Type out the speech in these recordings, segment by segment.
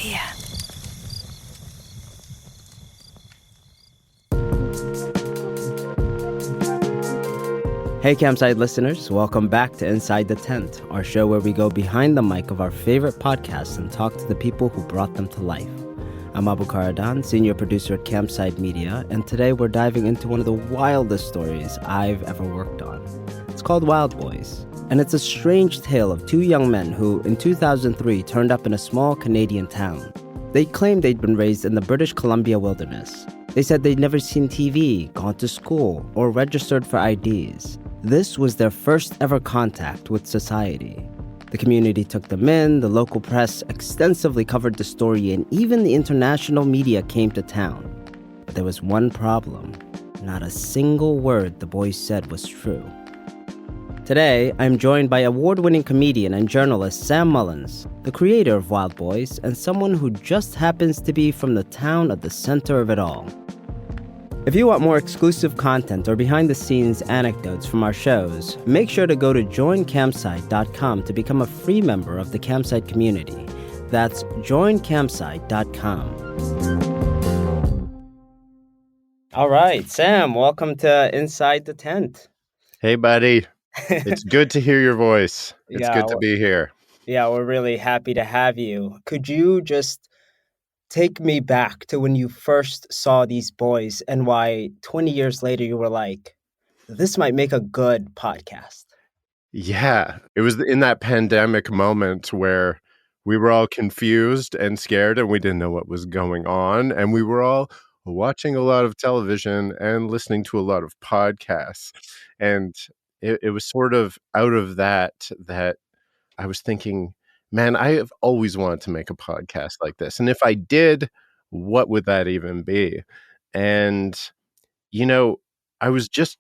Media. Hey Campside listeners, welcome back to Inside the Tent, our show where we go behind the mic of our favorite podcasts and talk to the people who brought them to life. I'm Abukar and Sam, senior producer at Campside Media, and today we're diving into one of the wildest stories I've ever worked on. It's called Wild Boys, and it's a strange tale of two young men who, in 2003, turned up in a small Canadian town. They claimed they'd been raised in the British Columbia wilderness. They said they'd never seen TV, gone to school, or registered for IDs. This was their first ever contact with society. The community took them in, the local press extensively covered the story, and even the international media came to town. But there was one problem. Not a single word the boys said was true. Today, I'm joined by award-winning comedian and journalist Sam Mullins, the creator of Wild Boys, and someone who just happens to be from the town at the center of it all. If you want more exclusive content or behind-the-scenes anecdotes from our shows, make sure to go to joincampside.com to become a free member of the Campside community. That's joincampside.com. All right, Sam, welcome to Inside the Tent. Hey, buddy. It's good to hear your voice. It's good to be here. Yeah, we're really happy to have you. Could you just take me back to when you first saw these boys and why 20 years later you were like, this might make a good podcast? Yeah, it was in that pandemic moment where we were all confused and scared and we didn't know what was going on. And we were all watching a lot of television and listening to a lot of podcasts. And it was sort of out of that I was thinking, man, I have always wanted to make a podcast like this. And if I did, what would that even be? And, you know, I was just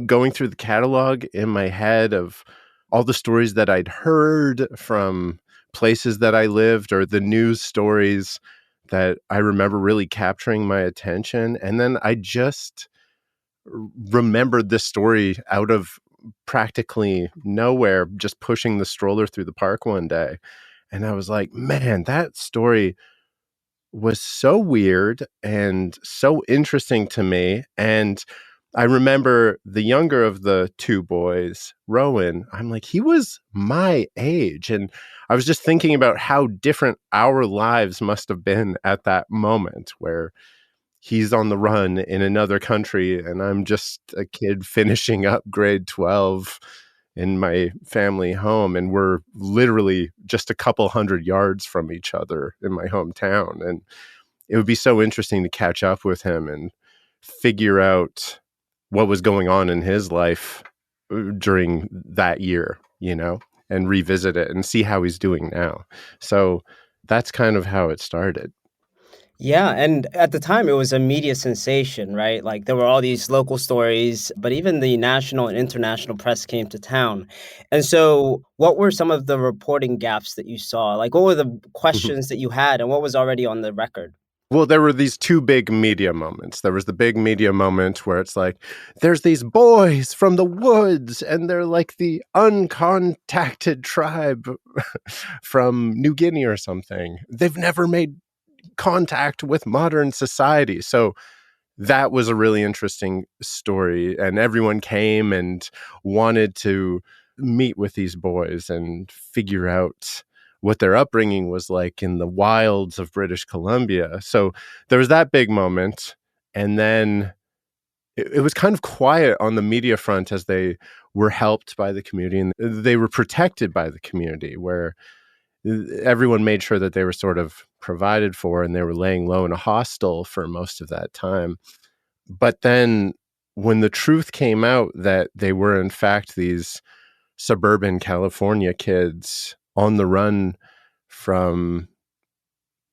going through the catalog in my head of all the stories that I'd heard from places that I lived or the news stories that I remember really capturing my attention. And then I just remembered this story out of practically nowhere, just pushing the stroller through the park one day. And I was like, man, that story was so weird and so interesting to me. And I remember the younger of the two boys, Rowan, I'm like, he was my age. And I was just thinking about how different our lives must have been at that moment where he's on the run in another country and I'm just a kid finishing up grade 12 in my family home. And we're literally just a couple hundred yards from each other in my hometown. And it would be so interesting to catch up with him and figure out what was going on in his life during that year, you know, and revisit it and see how he's doing now. So that's kind of how it started. Yeah, and at the time, it was a media sensation, right? Like, there were all these local stories, but even the national and international press came to town. And so what were some of the reporting gaps that you saw? Like, what were the questions that you had, and what was already on the record? Well, there were these two big media moments. There was the big media moment where it's like, there's these boys from the woods, and they're like the uncontacted tribe from New Guinea or something. They've never made contact with modern society. So that was a really interesting story. And everyone came and wanted to meet with these boys and figure out what their upbringing was like in the wilds of British Columbia. So there was that big moment. And then it was kind of quiet on the media front as they were helped by the community and they were protected by the community, where everyone made sure that they were sort of provided for and they were laying low in a hostel for most of that time. But then when the truth came out that they were in fact these suburban California kids on the run from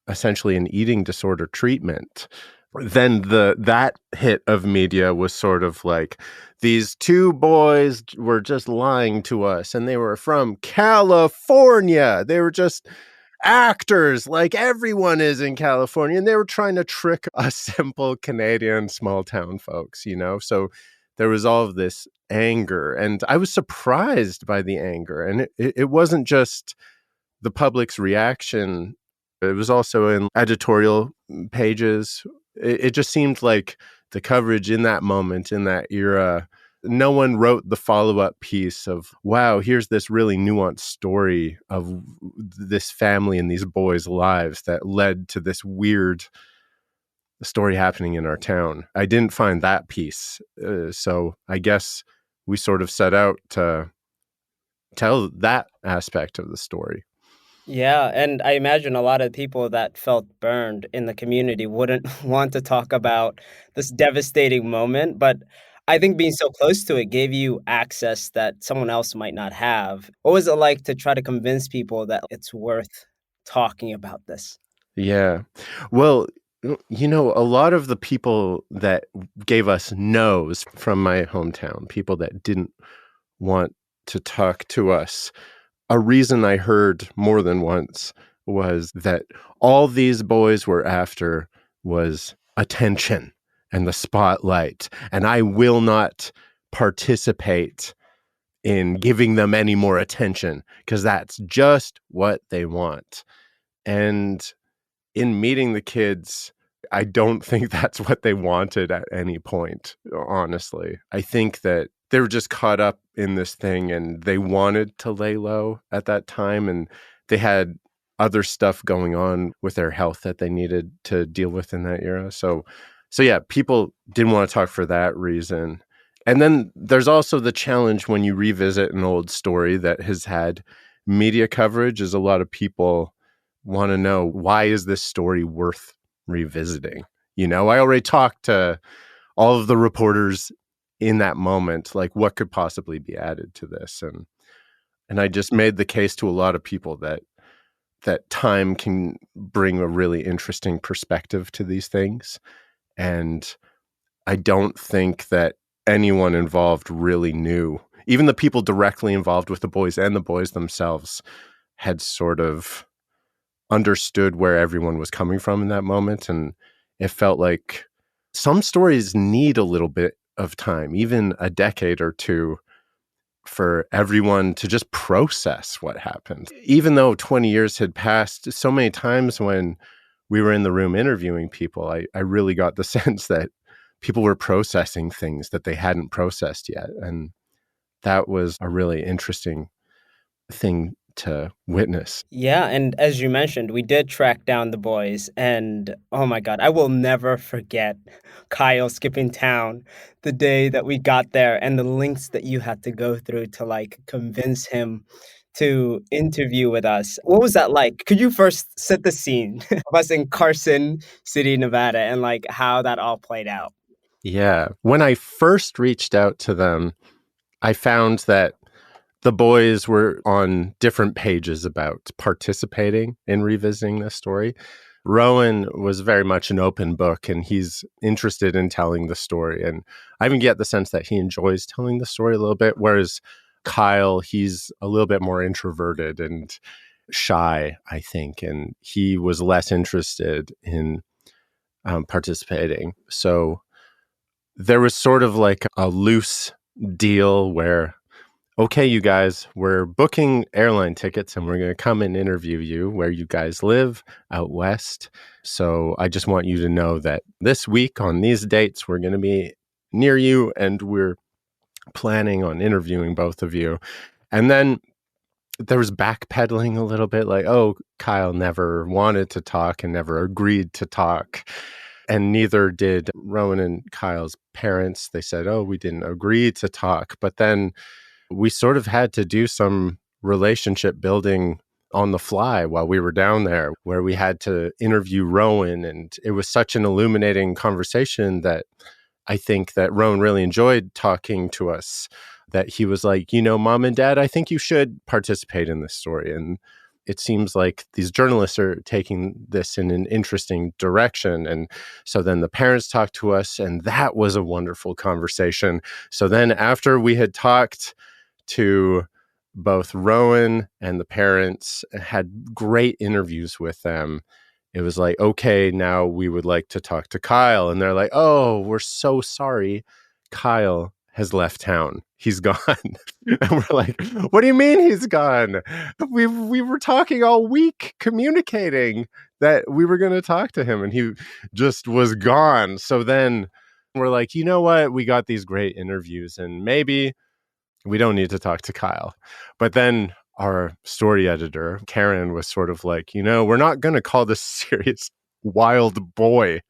essentially an eating disorder treatment, then that hit of media was sort of like, these two boys were just lying to us and they were from California. They were just actors like everyone is in California. And they were trying to trick us simple Canadian small town folks, you know? So there was all of this anger and I was surprised by the anger. And it wasn't just the public's reaction It was also in editorial pages. It just seemed like the coverage in that moment, in that era, no one wrote the follow-up piece of, wow, here's this really nuanced story of this family and these boys' lives that led to this weird story happening in our town. I didn't find that piece. So I guess we sort of set out to tell that aspect of the story. Yeah, and I imagine a lot of people that felt burned in the community wouldn't want to talk about this devastating moment, but I think being so close to it gave you access that someone else might not have. What was it like to try to convince people that it's worth talking about this? Yeah. Well, a lot of the people that gave us no's from my hometown, people that didn't want to talk to us, a reason I heard more than once was that all these boys were after was attention and the spotlight, and I will not participate in giving them any more attention because that's just what they want. And in meeting the kids, I don't think that's what they wanted at any point, honestly. I think that they were just caught up in this thing and they wanted to lay low at that time, and they had other stuff going on with their health that they needed to deal with in that era. So yeah, people didn't want to talk for that reason. And then there's also the challenge when you revisit an old story that has had media coverage, is a lot of people want to know, why is this story worth revisiting? I already talked to all of the reporters in that moment, like what could possibly be added to this? And I just made the case to a lot of people that time can bring a really interesting perspective to these things. And I don't think that anyone involved really knew. Even the people directly involved with the boys and the boys themselves had sort of understood where everyone was coming from in that moment. And it felt like some stories need a little bit of time, even a decade or two, for everyone to just process what happened. Even though 20 years had passed, so many times when we were in the room interviewing people, I really got the sense that people were processing things that they hadn't processed yet. And that was a really interesting thing to witness. Yeah, and as you mentioned, we did track down the boys, and oh my God, I will never forget Kyle skipping town the day that we got there and the links that you had to go through to like convince him to interview with us. What was that like? Could you first set the scene of us in Carson City, Nevada, and like how that all played out? Yeah. When I first reached out to them, I found that the boys were on different pages about participating in revisiting this story. Rowan was very much an open book, and he's interested in telling the story. And I even get the sense that he enjoys telling the story a little bit, whereas Kyle, he's a little bit more introverted and shy, I think, and he was less interested in participating. So there was sort of like a loose deal where, okay, you guys, we're booking airline tickets and we're going to come and interview you where you guys live out west. So I just want you to know that this week on these dates, we're going to be near you and we're planning on interviewing both of you. And then there was backpedaling a little bit, like, oh, Kyle never wanted to talk and never agreed to talk. And neither did Rowan and Kyle's parents. They said, oh, we didn't agree to talk. But then we sort of had to do some relationship building on the fly while we were down there, where we had to interview Rowan. And it was such an illuminating conversation that I think that Rowan really enjoyed talking to us, that he was like, Mom and Dad, I think you should participate in this story. And it seems like these journalists are taking this in an interesting direction. And so then the parents talked to us, and that was a wonderful conversation. So then after we had talked to both Rowan and the parents, had great interviews with them, it was like, okay, now we would like to talk to Kyle. And they're like, oh, we're so sorry. Kyle has left town. He's gone. And we're like, what do you mean he's gone? We were talking all week, communicating. that we were going to talk to him, and he just was gone. So then we're like, you know what? We got these great interviews, and maybe we don't need to talk to Kyle. But then our story editor, Karen, was sort of like, we're not going to call this series Wild Boy.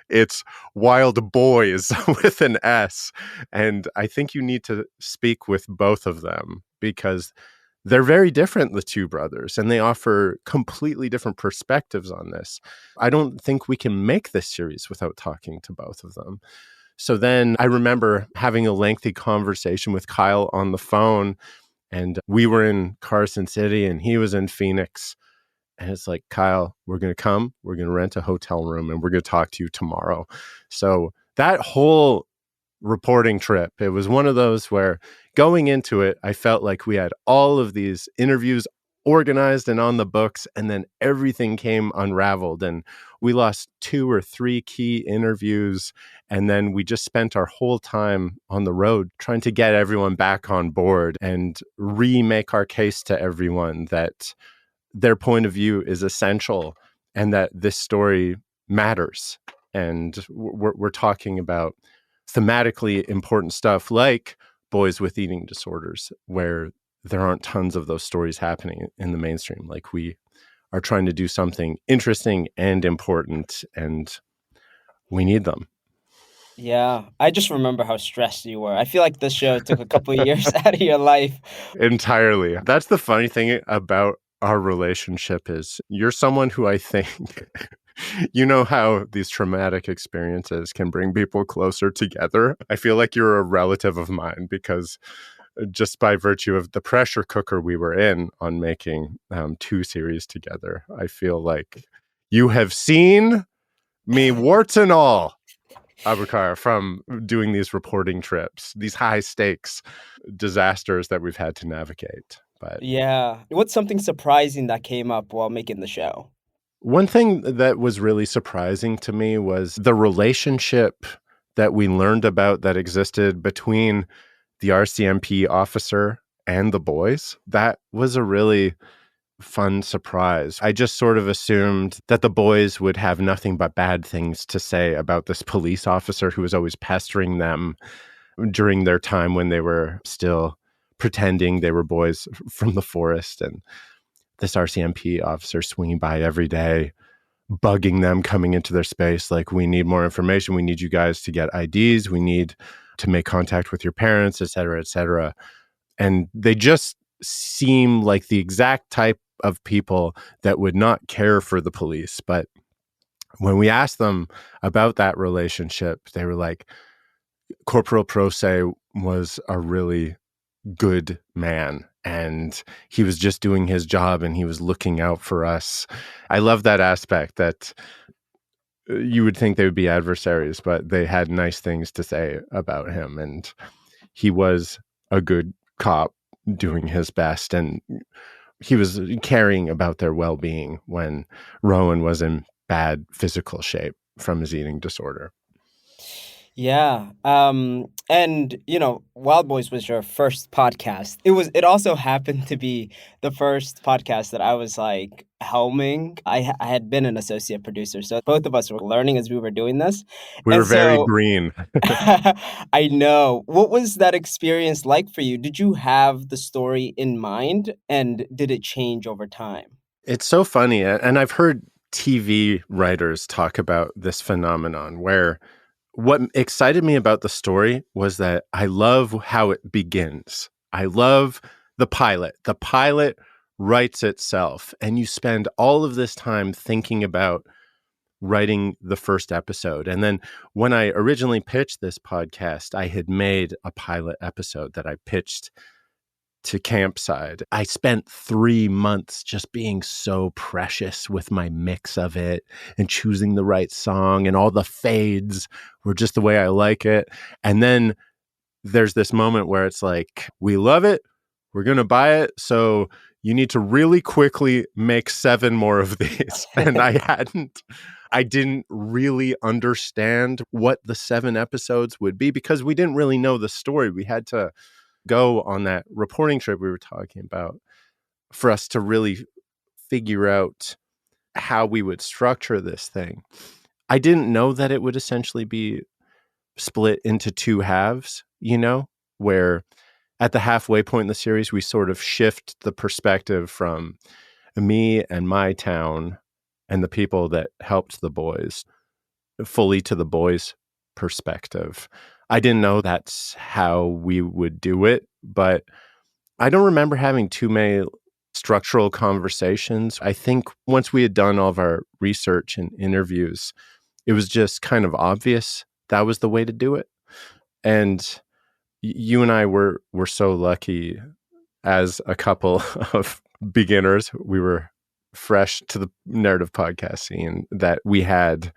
It's Wild Boys with an S. And I think you need to speak with both of them because they're very different, the two brothers, and they offer completely different perspectives on this. I don't think we can make this series without talking to both of them. So then I remember having a lengthy conversation with Kyle on the phone, and we were in Carson City and he was in Phoenix. And it's like, Kyle, we're going to come, we're going to rent a hotel room, and we're going to talk to you tomorrow. So that whole reporting trip, it was one of those where going into it, I felt like we had all of these interviews organized and on the books, and then everything came unraveled, and we lost 2 or 3 key interviews, and then we just spent our whole time on the road trying to get everyone back on board and remake our case to everyone that their point of view is essential and that this story matters. And we're talking about thematically important stuff like boys with eating disorders, where there aren't tons of those stories happening in the mainstream. Like, we are trying to do something interesting and important, and we need them. Yeah, I just remember how stressed you were. I feel like this show took a couple of years out of your life. Entirely. That's the funny thing about our relationship is you're someone who I think you know how these traumatic experiences can bring people closer together. I feel like you're a relative of mine because just by virtue of the pressure cooker we were in on making 2 series together, I feel like you have seen me warts and all, Abukar, from doing these reporting trips, these high stakes disasters that we've had to navigate. But Yeah. What's something surprising that came up while making the show? one thing that was really surprising to me was the relationship that we learned about that existed between the RCMP officer and the boys. That was a really fun surprise. I just sort of assumed that the boys would have nothing but bad things to say about this police officer who was always pestering them during their time when they were still pretending they were boys from the forest. And this RCMP officer swinging by every day, bugging them, coming into their space, like, we need more information. We need you guys to get IDs. We need to make contact with your parents, et cetera, et cetera. And they just seem like the exact type of people that would not care for the police. But when we asked them about that relationship, they were like, Corporal Prose was a really good man, and he was just doing his job, and he was looking out for us. I love that aspect, that you would think they would be adversaries, but they had nice things to say about him, and he was a good cop doing his best, and he was caring about their well-being when Rowan was in bad physical shape from his eating disorder. Yeah. And Wild Boys was your first podcast. It also happened to be the first podcast that I was like helming. I had been an associate producer, so both of us were learning as we were doing this. We were And very so green. I know. What was that experience like for you? Did you have the story in mind, and did it change over time? It's so funny. And I've heard TV writers talk about this phenomenon where what excited me about the story was that I love how it begins. I love the pilot. The pilot writes itself, and you spend all of this time thinking about writing the first episode. And then when I originally pitched this podcast, I had made a pilot episode that I pitched to Campside. I spent 3 months just being so precious with my mix of it and choosing the right song, and all the fades were just the way I like it. And then there's this moment where it's like, we love it, we're going to buy it, so you need to really quickly make 7 more of these. And I didn't really understand what the 7 episodes would be because we didn't really know the story. We had to go on that reporting trip we were talking about for us to really figure out how we would structure this thing, I didn't know that it would essentially be split into two halves, where at the halfway point in the series, we sort of shift the perspective from me and my town and the people that helped the boys fully to the boys' perspective. I didn't know that's how we would do it, but I don't remember having too many structural conversations. I think once we had done all of our research and interviews, it was just kind of obvious that was the way to do it. And you and I were so lucky as a couple of beginners. We were fresh to the narrative podcast scene that we had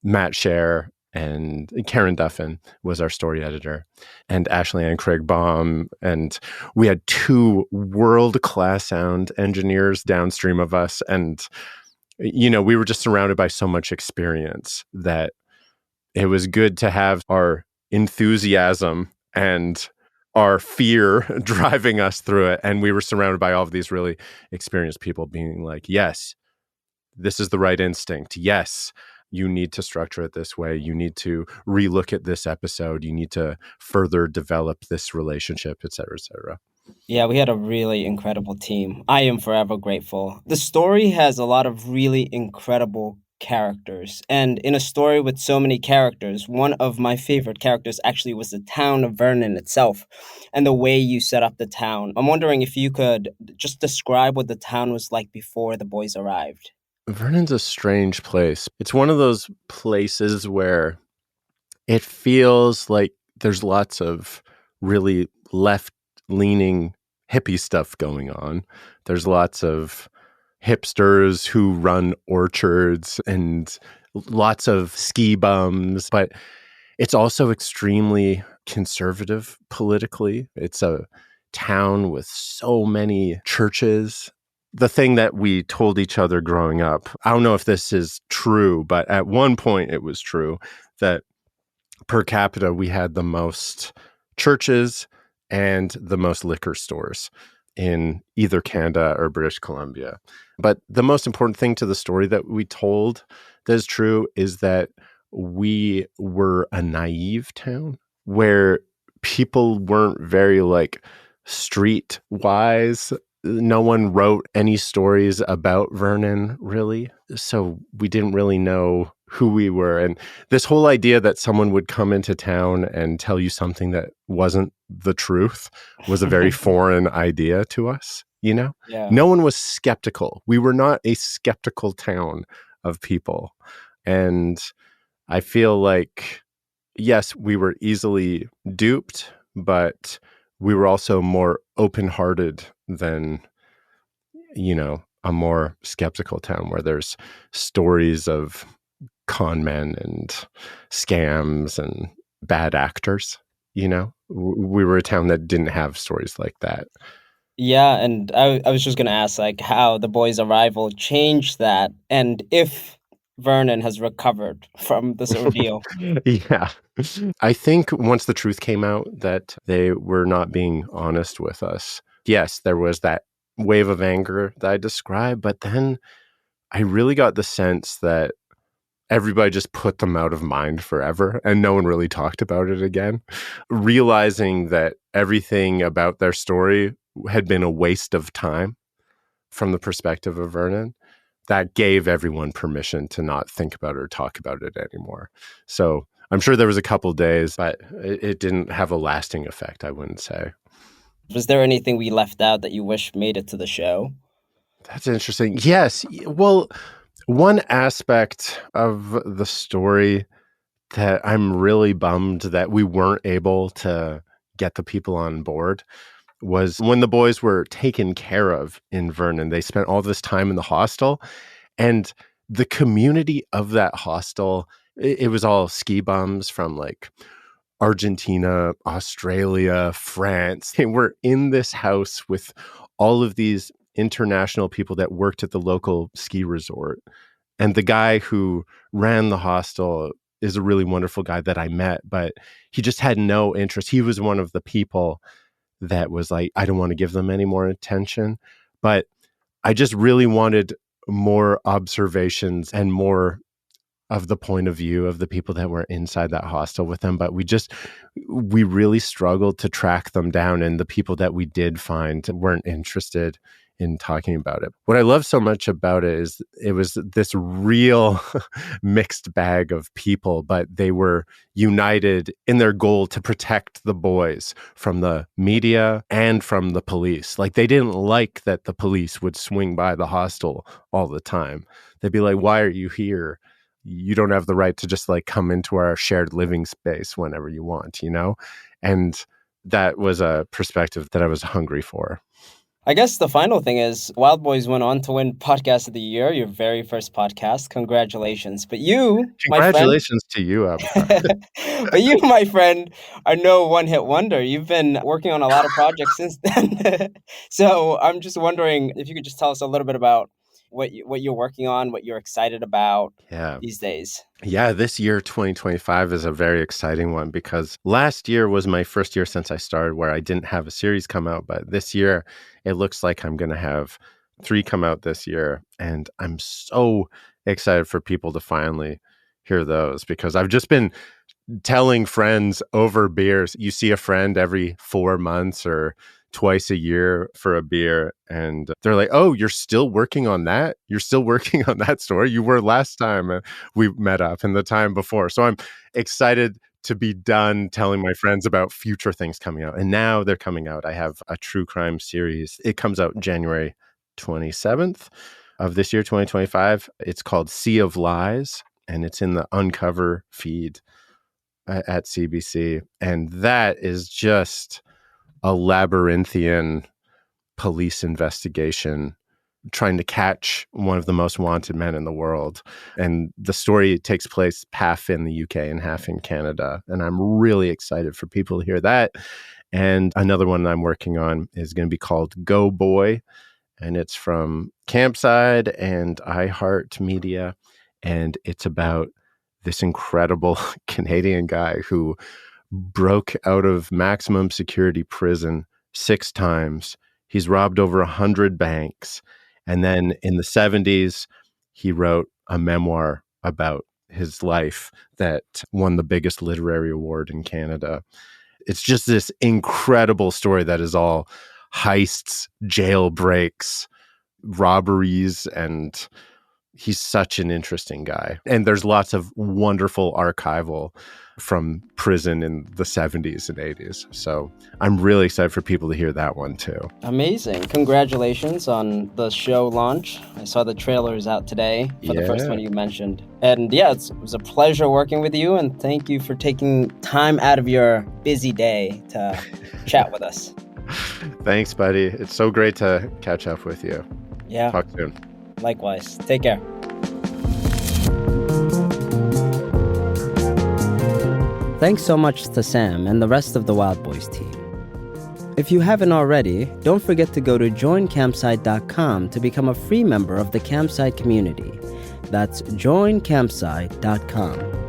Matt Scher and Karen Duffin was our story editor, and Ashley and Craig Baum. And we had two world-class sound engineers downstream of us. And, we were just surrounded by so much experience that it was good to have our enthusiasm and our fear driving us through it. And we were surrounded by all of these really experienced people being like, yes, this is the right instinct. Yes, you need to structure it this way. You need to relook at this episode. You need to further develop this relationship, et cetera, et cetera. Yeah, we had a really incredible team. I am forever grateful. The story has a lot of really incredible characters. And in a story with so many characters, one of my favorite characters actually was the town of Vernon itself and the way you set up the town. I'm wondering if you could just describe what the town was like before the boys arrived. Vernon's a strange place. It's one of those places where it feels like there's lots of really left-leaning hippie stuff going on. There's lots of hipsters who run orchards and lots of ski bums, but it's also extremely conservative politically. It's a town with so many churches. The thing that we told each other growing up, I don't know if this is true, but at one point it was true that per capita we had the most churches and the most liquor stores in either Canada or British Columbia. But the most important thing to the story that we told that is true is that we were a naive town where people weren't very street wise. No one wrote any stories about Vernon, really. So we didn't really know who we were. And this whole idea that someone would come into town and tell you something that wasn't the truth was a very foreign idea to us, Yeah. No one was skeptical. We were not a skeptical town of people. And I feel like, yes, we were easily duped, but we were also more open-hearted than, a more skeptical town where there's stories of con men and scams and bad actors, We were a town that didn't have stories like that. Yeah, and I was just going to ask how the boys' arrival changed that and if Vernon has recovered from this ordeal. Yeah. I think once the truth came out that they were not being honest with us, yes, there was that wave of anger that I described, but then I really got the sense that everybody just put them out of mind forever and no one really talked about it again, realizing that everything about their story had been a waste of time from the perspective of Vernon. That gave everyone permission to not think about it or talk about it anymore. So I'm sure there was a couple days, but it didn't have a lasting effect, I wouldn't say. Was there anything we left out that you wish made it to the show? That's interesting. Yes. Well, one aspect of the story that I'm really bummed that we weren't able to get the people on board was when the boys were taken care of in Vernon. They spent all this time in the hostel, and the community of that hostel, it was all ski bums from Argentina, Australia, France. They were in this house with all of these international people that worked at the local ski resort. And the guy who ran the hostel is a really wonderful guy that I met, but he just had no interest. He was one of the people that was like, I don't want to give them any more attention. But I just really wanted more observations and more of the point of view of the people that were inside that hostel with them. But we really struggled to track them down. And the people that we did find weren't interested in talking about it. What I love so much about it is it was this real mixed bag of people, but they were united in their goal to protect the boys from the media and from the police. Like, they didn't like that the police would swing by the hostel all the time. They'd be like, "Why are you here? You don't have the right to just like come into our shared living space whenever you want," you know? And that was a perspective that I was hungry for. I guess the final thing is Wild Boys went on to win Podcast of the Year, your very first podcast. Congratulations. But you, Congratulations to you, Abukar. but you, my friend, are no one-hit wonder. You've been working on a lot of projects since then. So I'm just wondering if you could just tell us a little bit about what you're working on, what you're excited about these days. Yeah, this year, 2025, is a very exciting one because last year was my first year since I started where I didn't have a series come out. But this year, it looks like I'm going to have 3 come out this year. And I'm so excited for people to finally hear those because I've just been telling friends over beers. You see a friend every 4 months or twice a year for a beer, and they're like, "Oh, you're still working on that? You're still working on that story? You were last time we met up and the time before." So I'm excited to be done telling my friends about future things coming out. And now they're coming out. I have a true crime series. It comes out January 27th of this year, 2025. It's called Sea of Lies, and it's in the Uncover feed at CBC. And that is just a labyrinthian police investigation trying to catch one of the most wanted men in the world. And the story takes place half in the UK and half in Canada. And I'm really excited for people to hear that. And another one I'm working on is going to be called Go Boy. And it's from Campside and iHeartMedia. And it's about this incredible Canadian guy who broke out of maximum security prison 6 times. He's robbed over 100 banks. And then in the 70s, he wrote a memoir about his life that won the biggest literary award in Canada. It's just this incredible story that is all heists, jailbreaks, robberies, and he's such an interesting guy. And there's lots of wonderful archival from prison in the 70s and 80s. So I'm really excited for people to hear that one too. Amazing. Congratulations on the show launch. I saw the trailers out today for the first one you mentioned. And it was a pleasure working with you. And thank you for taking time out of your busy day to chat with us. Thanks, buddy. It's so great to catch up with you. Yeah. Talk soon. Likewise. Take care. Thanks so much to Sam and the rest of the Wild Boys team. If you haven't already, don't forget to go to joincampside.com to become a free member of the Campside community. That's joincampside.com.